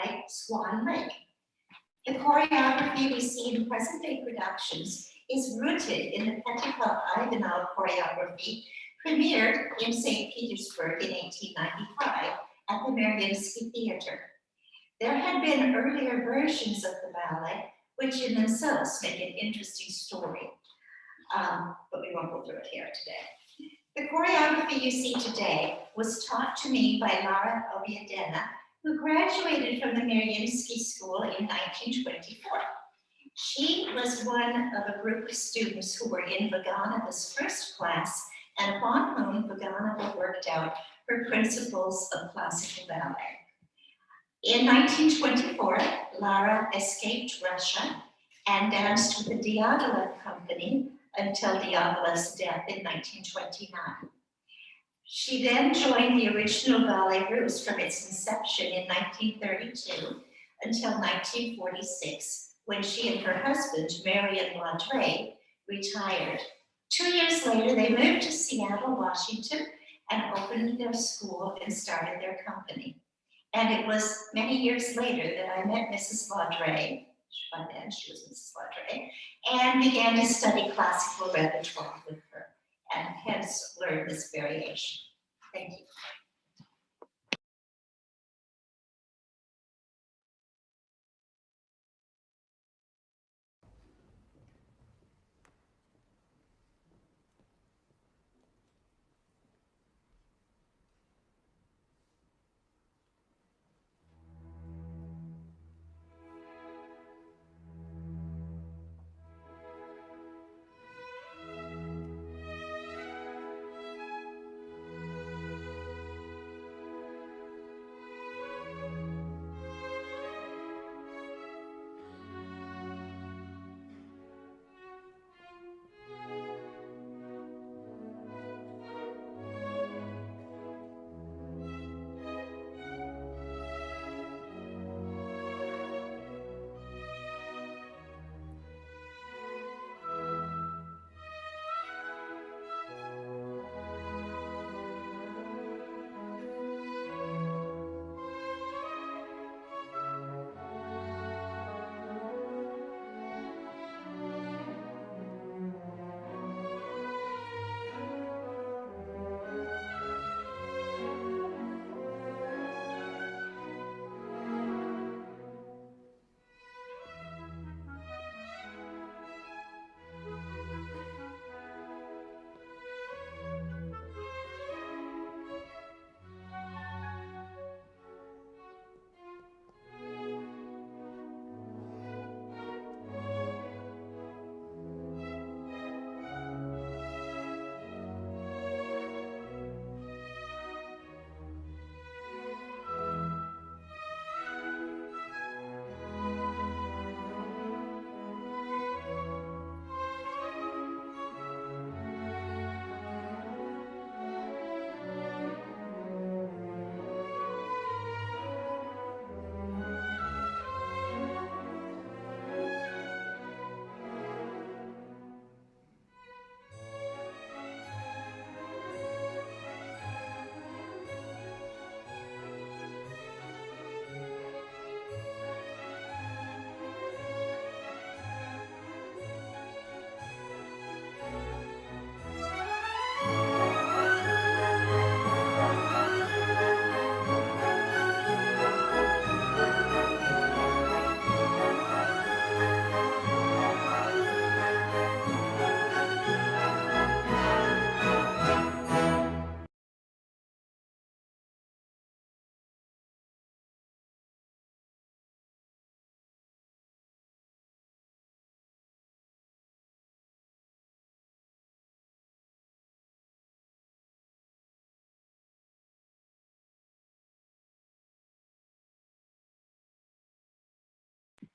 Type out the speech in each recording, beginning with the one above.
by Swan Lake. The choreography we see in present-day productions is rooted in the Pentecost Ivanov choreography premiered in St. Petersburg in 1895 at the Mariinsky Theater. There had been earlier versions of the ballet, which in themselves make an interesting story, but we won't go through it here today. The choreography you see today was taught to me by Lara Obiadena, who graduated from the Mariinsky School in 1924. She was one of a group of students who were in Vaganova's first class and upon whom Vaganova worked out her principles of classical ballet. In 1924, Lara escaped Russia and danced with the Diaghilev Company until Diaghilev's death in 1929. She then joined the original Ballet Russe from its inception in 1932 until 1946, when she and her husband, Marion Laudray, retired. 2 years later, they moved to Seattle, Washington, and opened their school and started their company. And it was many years later that I met Mrs. Laudray, by then she was Mrs. Laudray, and began to study classical repertoire with her, and hence learned this variation. Thank you.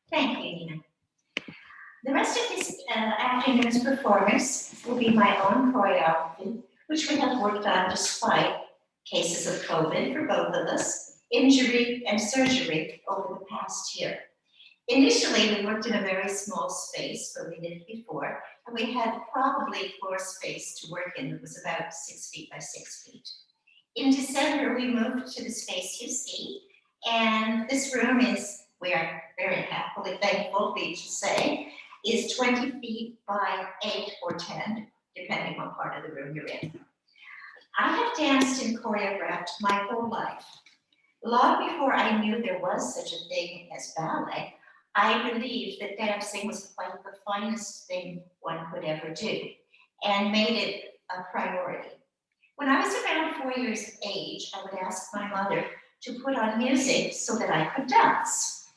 Thank you, Nina. The rest of this afternoon's performance will be my own choreography, which we have worked on despite cases of COVID for both of us, injury and surgery over the past year. Initially, we worked in a very small space where we lived before, and we had probably floor space to work in that was about 6 feet by 6 feet. In December, we moved to the space you see, And this room is, we are very happily, thankfully to say, is 20 feet by 8 or 10, depending on part of the room you're in. I have danced and choreographed my whole life. Long before I knew there was such a thing as ballet, I believed that dancing was quite the finest thing one could ever do, and made it a priority. When I was around 4 years of age, I would ask my mother to put on music so that I could dance.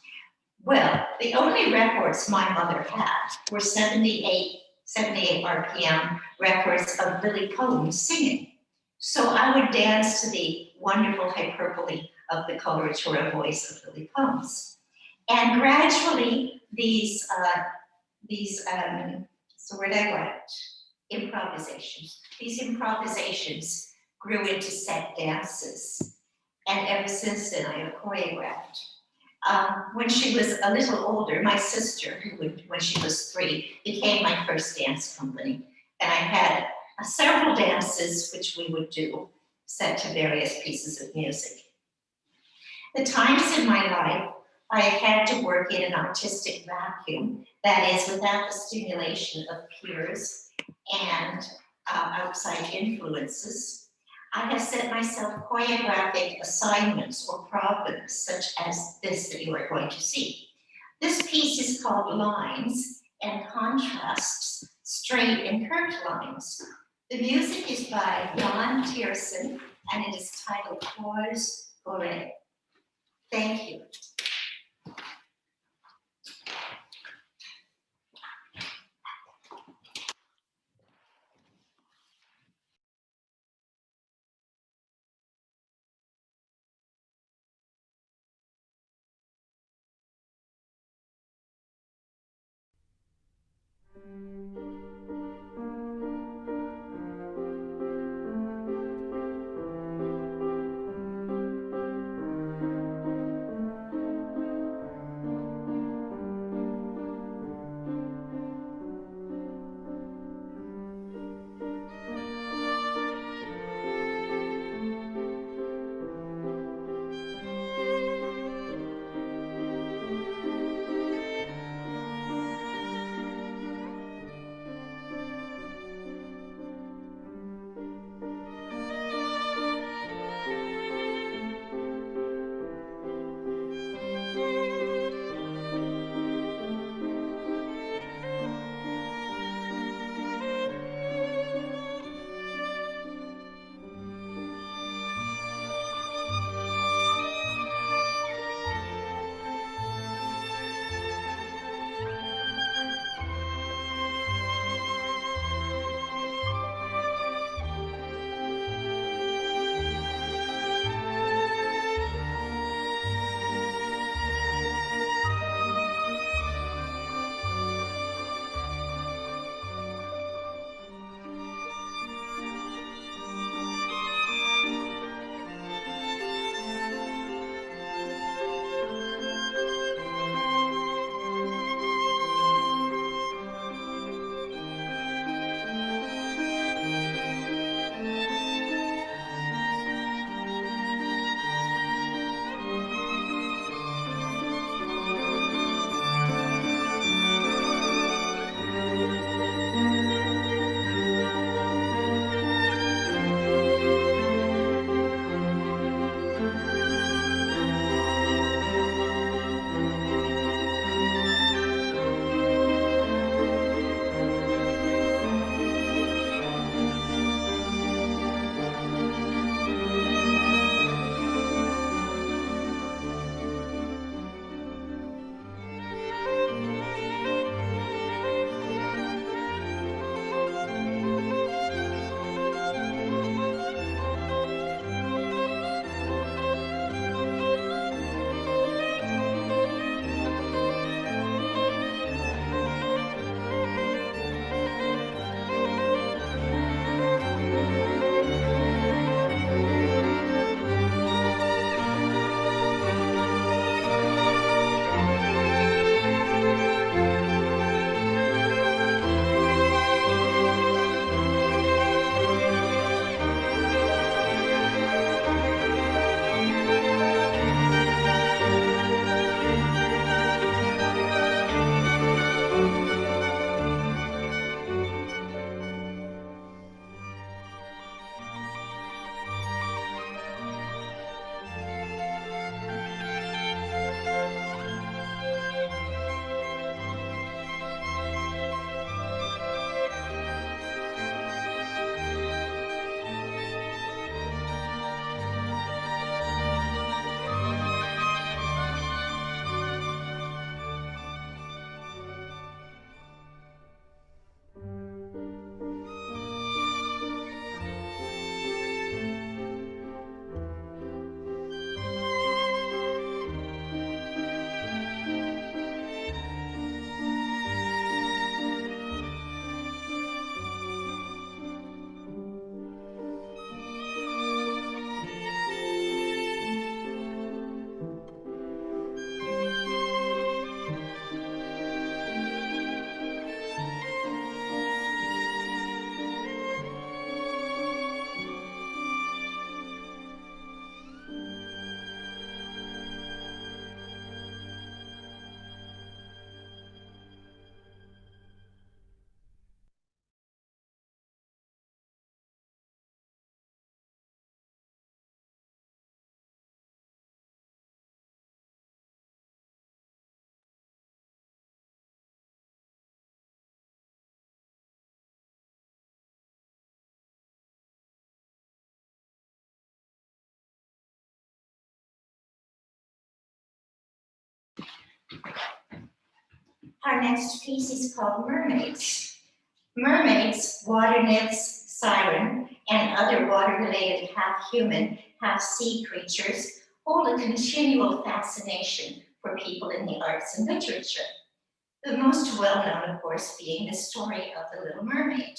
Well, the only records my mother had were 78 RPM records of Lily Collins singing. So I would dance to the wonderful hyperbole of the coloratura voice of Lily Collins. And gradually, these so where I went, these improvisations grew into set dances. And ever since then, I have choreographed. When she was a little older, my sister, when she was 3, became my first dance company. And I had several dances which we would do, set to various pieces of music. The times in my life I have had to work in an artistic vacuum, that is, without the stimulation of peers and outside influences. I have set myself choreographic assignments or problems, such as this that you are going to see. This piece is called Lines and Contrasts, Straight and Curved Lines. The music is by Jan Tiersen, and it is titled Trois Gore. Thank you. Our next piece is called Mermaids. Mermaids, water nymphs, siren, and other water-related half-human, half-sea creatures hold a continual fascination for people in the arts and literature. The most well-known, of course, being the story of the Little Mermaid.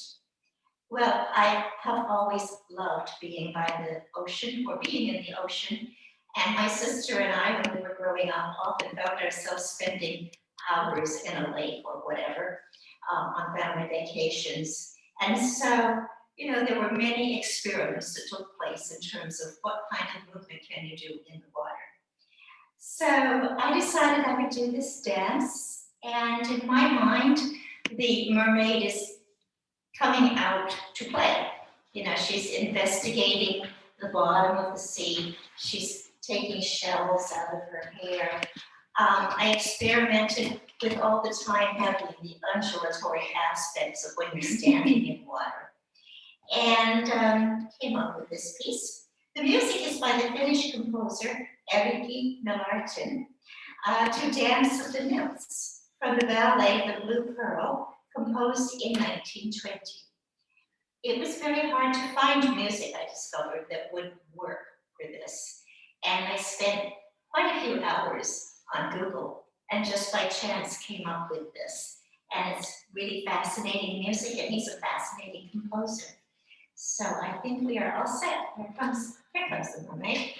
Well, I have always loved being by the ocean or being in the ocean. And my sister and I, when we were growing up, often found ourselves spending hours in a lake or whatever on family vacations. And so, there were many experiments that took place in terms of what kind of movement can you do in the water. So I decided I would do this dance. And in my mind, the mermaid is coming out to play. She's investigating the bottom of the sea. She's taking shells out of her hair. I experimented with all the time having the undulatory aspects of when you're standing in water. And came up with this piece. The music is by the Finnish composer Erkki Melartin to Dance of the Nymphs from the ballet The Blue Pearl, composed in 1920. It was very hard to find music, I discovered, that would work for this. And I spent quite a few hours on Google and just by chance came up with this. And it's really fascinating music, and he's a fascinating composer. So I think we are all set. Here comes the mermaid.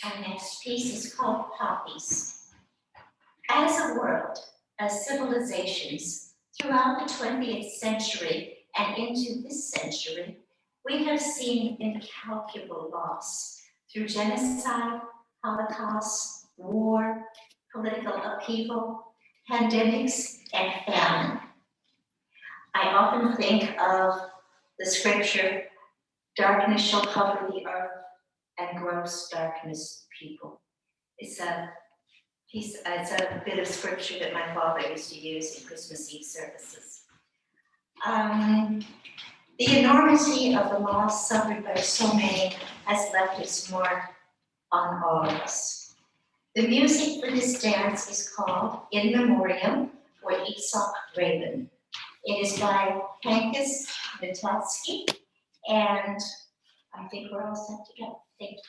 Our next piece is called Poppies. As a world, as civilizations, throughout the 20th century and into this century, we have seen incalculable loss through genocide, holocaust, war, political upheaval, pandemics, and famine. I often think of the scripture, darkness shall cover the earth and gross darkness people. It's a bit of scripture that my father used to use in Christmas Eve services. The enormity of the loss suffered by so many has left its mark on all of us. The music for this dance is called In Memoriam for Itzhak Rabin. It is by Hankus Natatsky, and I think we're all set to go. Thank you.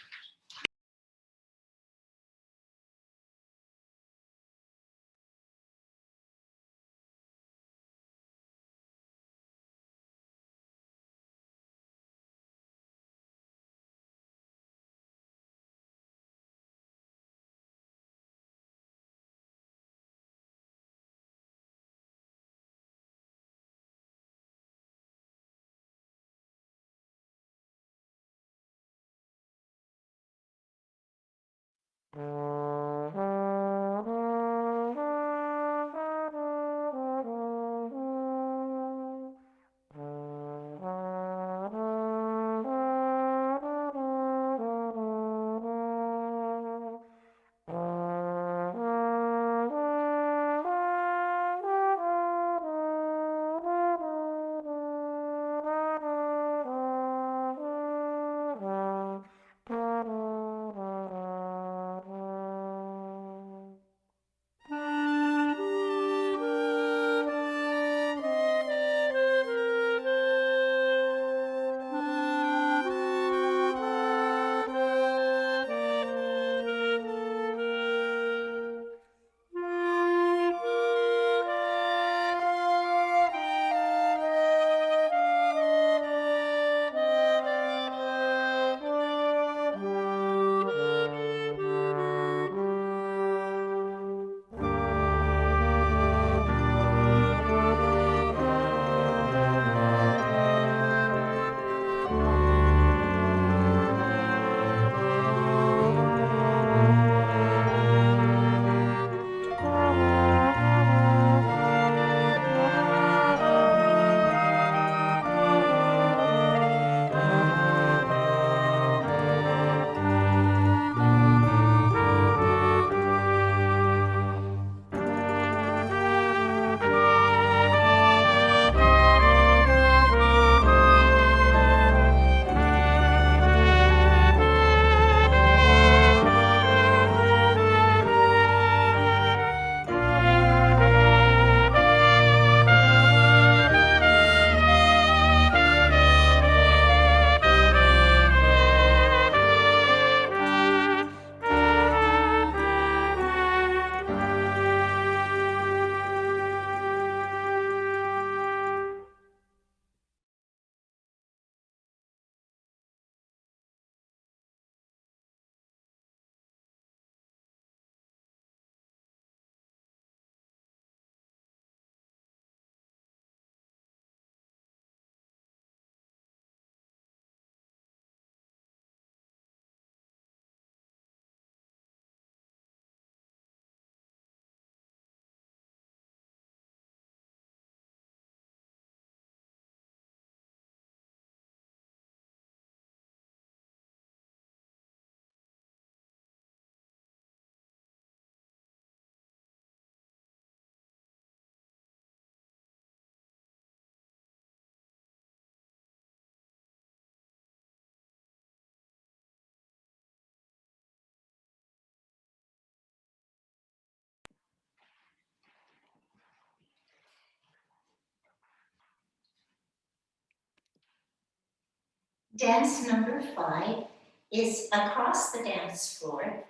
Dance number 5 is Across the Dance Floor,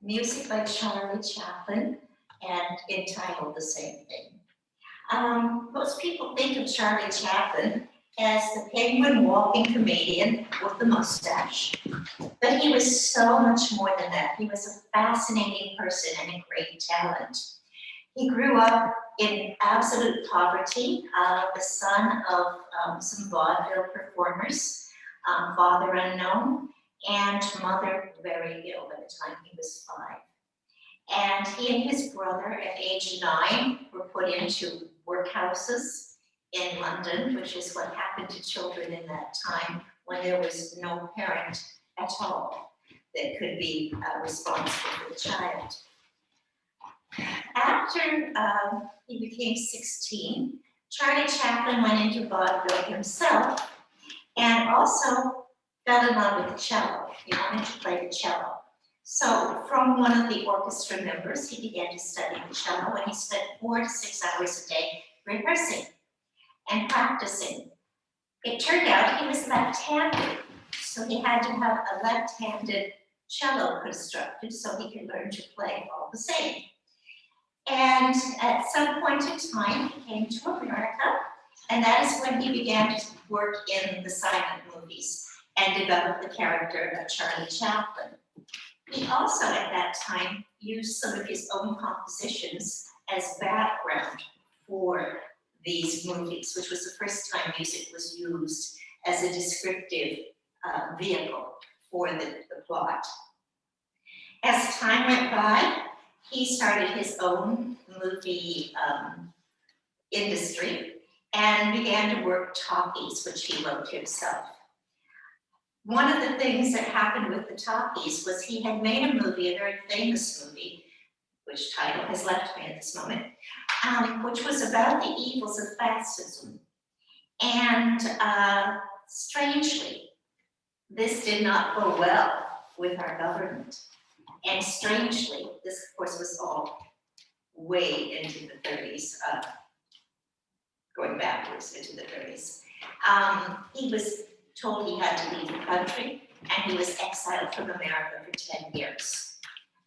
music by Charlie Chaplin, and entitled the same thing. Most people think of Charlie Chaplin as the penguin walking comedian with the mustache. But he was so much more than that. He was a fascinating person and a great talent. He grew up in absolute poverty, the son of some vaudeville performers, father unknown, and mother very ill by the time he was 5. And he and his brother at age 9 were put into workhouses in London, which is what happened to children in that time when there was no parent at all that could be responsible for the child. After he became 16, Charlie Chaplin went into vaudeville himself and also fell in love with the cello. He wanted to play the cello. So from one of the orchestra members, he began to study the cello, and he spent 4 to 6 hours a day rehearsing and practicing. It turned out he was left-handed, so he had to have a left-handed cello constructed so he could learn to play all the same. And at some point in time, he came to America, and that is when he began to work in the silent movies and develop the character of Charlie Chaplin. He also, at that time, used some of his own compositions as background for these movies, which was the first time music was used as a descriptive vehicle for the plot. As time went by, he started his own movie industry and began to work talkies, which he wrote himself. One of the things that happened with the talkies was he had made a movie, a very famous movie, which title has left me at this moment, which was about the evils of fascism. And strangely, this did not go well with our government. And strangely, this of course was all way into the 30s, going backwards into the 30s. He was told he had to leave the country, and he was exiled from America for 10 years.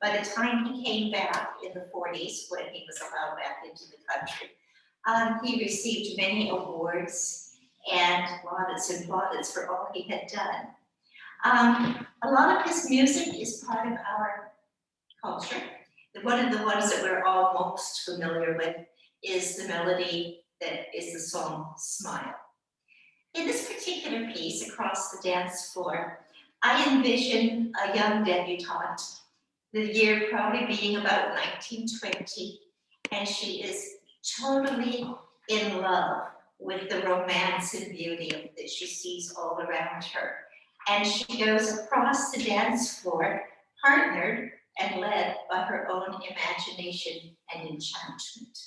By the time he came back in the 40s, when he was allowed back into the country, he received many awards and plaudits for all he had done. A lot of his music is part of our culture. One of the ones that we're all most familiar with is the melody that is the song Smile. In this particular piece, Across the Dance Floor, I envision a young debutante, the year probably being about 1920, and she is totally in love with the romance and beauty that she sees all around her. And she goes across the dance floor, partnered and led by her own imagination and enchantment.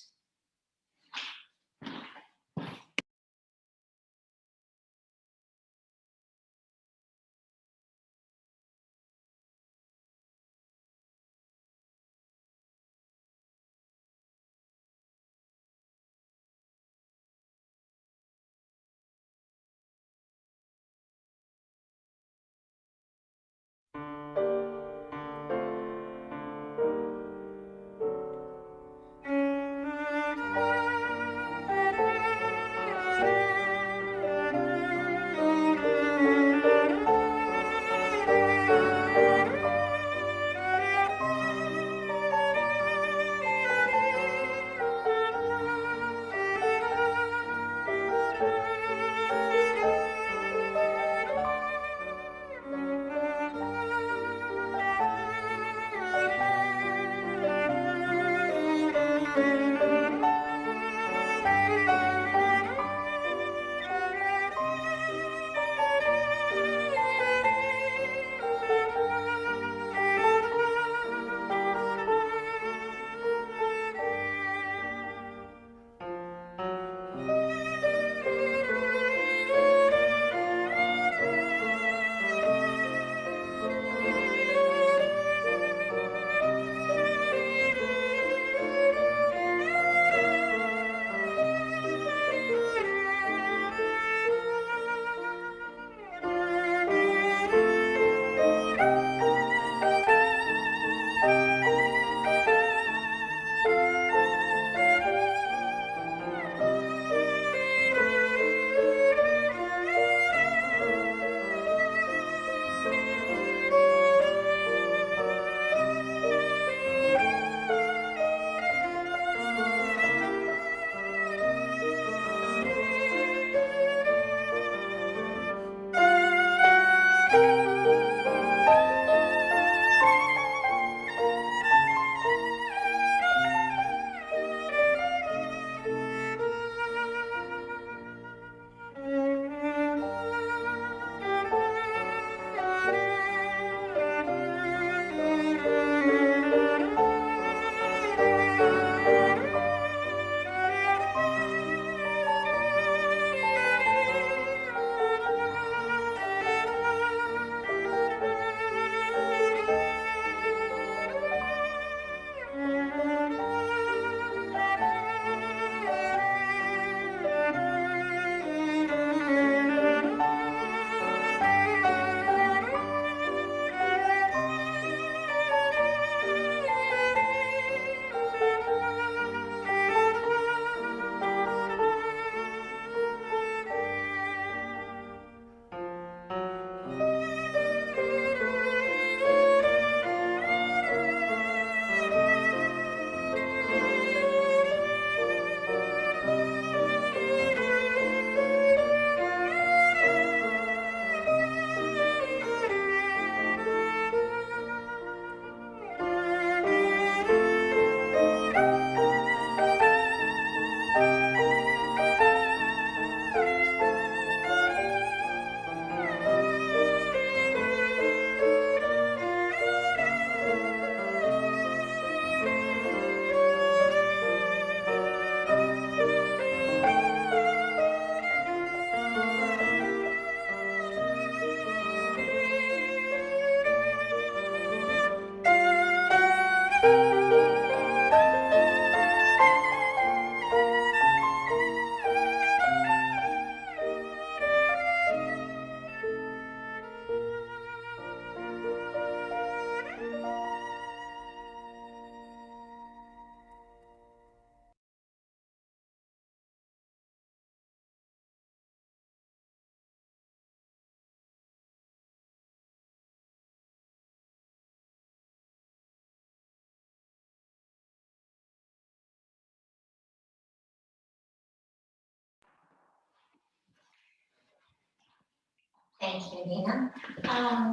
Thank you, Nina.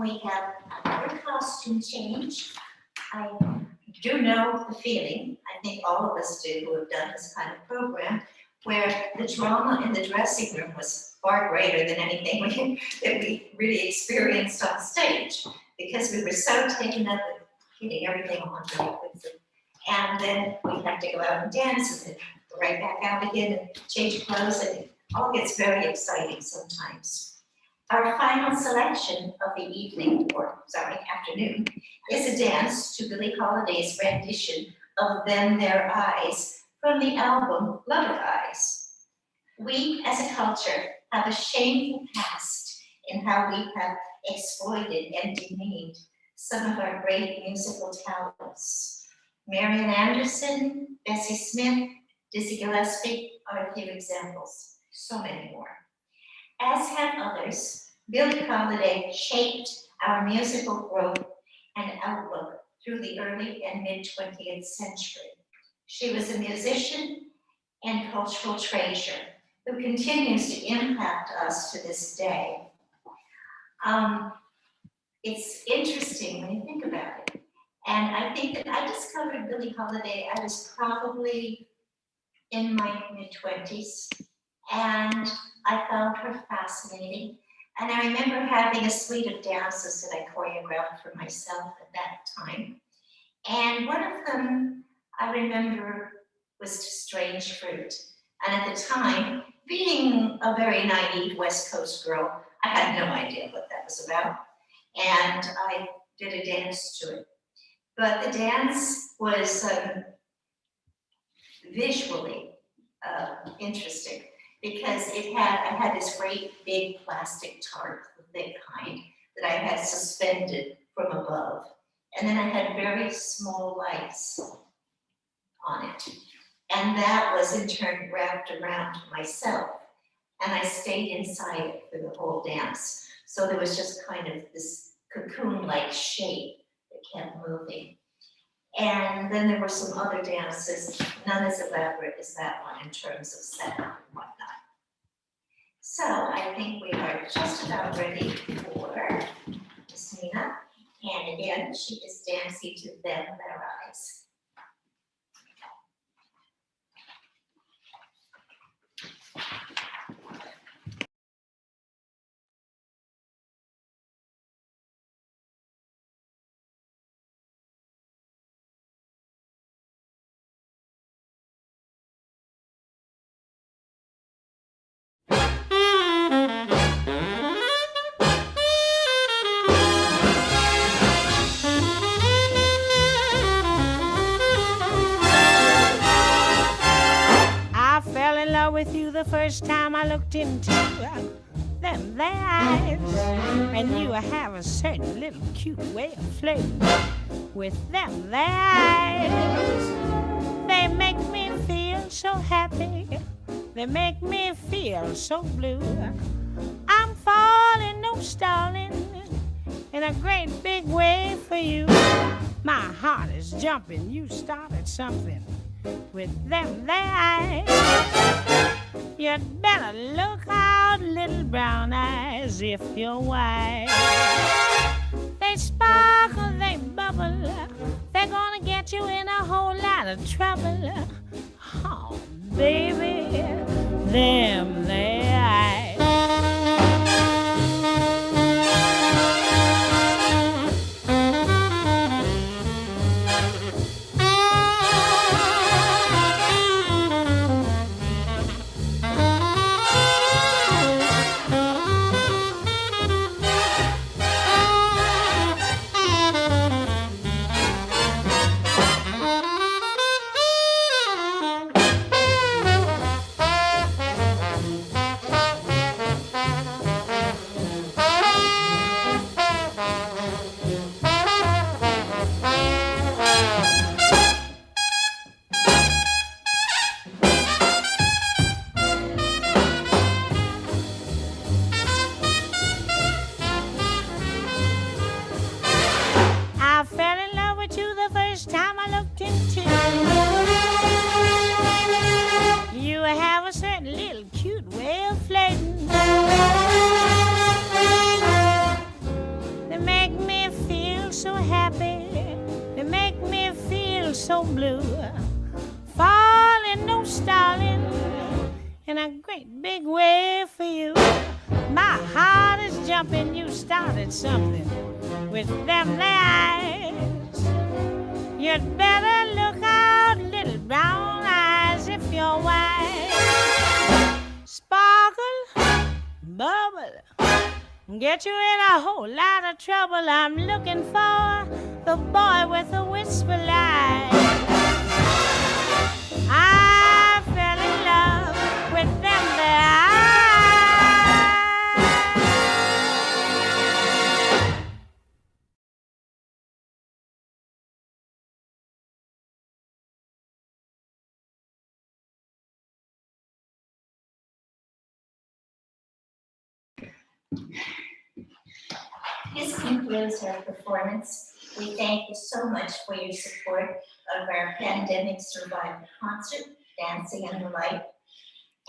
We have a costume change. I do know the feeling, I think all of us do who have done this kind of program, where the drama in the dressing room was far greater than anything that we really experienced on stage, because we were so taken up with getting everything on very quickly. And then we have to go out and dance and then go right back out again and change clothes, and it all gets very exciting sometimes. Our final selection of the evening, or sorry, afternoon, is a dance to Billie Holiday's rendition of Them Their Eyes from the album Lover Eyes. We as a culture have a shameful past in how we have exploited and demeaned some of our great musical talents. Marian Anderson, Bessie Smith, Dizzy Gillespie are a few examples, so many more. As have others, Billie Holiday shaped our musical growth and outlook through the early and mid-20th century. She was a musician and cultural treasure who continues to impact us to this day. It's interesting when you think about it. And I think that I discovered Billie Holiday, I was probably in my mid-20s, and I found her fascinating. And I remember having a suite of dances that I choreographed for myself at that time. And one of them I remember was To Strange Fruit. And at the time, being a very naive West Coast girl, I had no idea what that was about. And I did a dance to it. But the dance was visually interesting, because I had this great big plastic tarp, the thick kind, that I had suspended from above. And then I had very small lights on it. And that was in turn wrapped around myself. And I stayed inside it for the whole dance. So there was just kind of this cocoon-like shape that kept moving. And then there were some other dances, none as elaborate as that one in terms of setup and whatnot. So I think we are just about ready for Miss Nina. And again, she is dancing to Them Their Eyes. With you the first time I looked into them their eyes, and you have a certain little cute way of flirting with them their eyes. They make me feel so happy, they make me feel so blue. I'm falling, no stalling, in a great big way for you. My heart is jumping, you started something with them their eyes. You'd better look out, little brown eyes, if you're wise. They sparkle, they bubble, they're gonna get you in a whole lot of trouble. Oh, baby, them their eyes. feel so happy, they make me feel so blue. Falling, no stalling, in a great big way for you. My heart is jumping, you started something with them there eyes. You'd better look out, little brown eyes, if you're wise. Sparkle, bubble, get you in a whole lot of trouble. I'm looking for the boy with the wistful eyes. I fell in love with them there eyes. This concludes our performance. We thank you so much for your support of our pandemic survived concert, dancing and the like.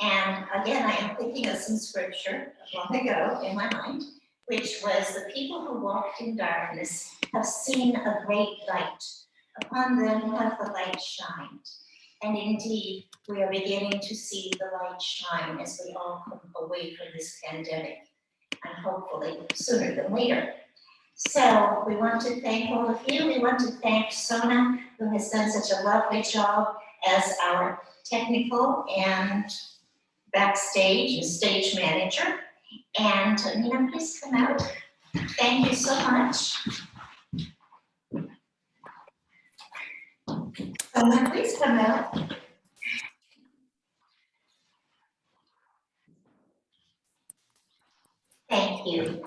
And again, I am thinking of some scripture long ago in my mind, which was the people who walked in darkness have seen a great light. Upon them hath the light shined. And indeed, we are beginning to see the light shine as we all come away from this pandemic, and hopefully sooner than later. So we want to thank all of you. We want to thank Sona, who has done such a lovely job as our technical and backstage and stage manager. And Nina, please come out. Thank you so much. Sona, please come out. Thank you.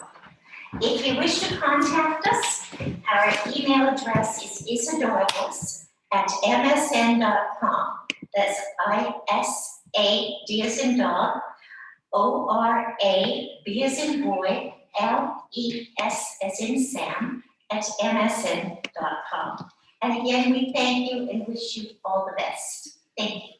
If you wish to contact us, our email address is isadorables@msn.com. That's ISA, D as in dog, ORA, B as in boy, LES as in Sam, @msn.com. And again, we thank you and wish you all the best. Thank you.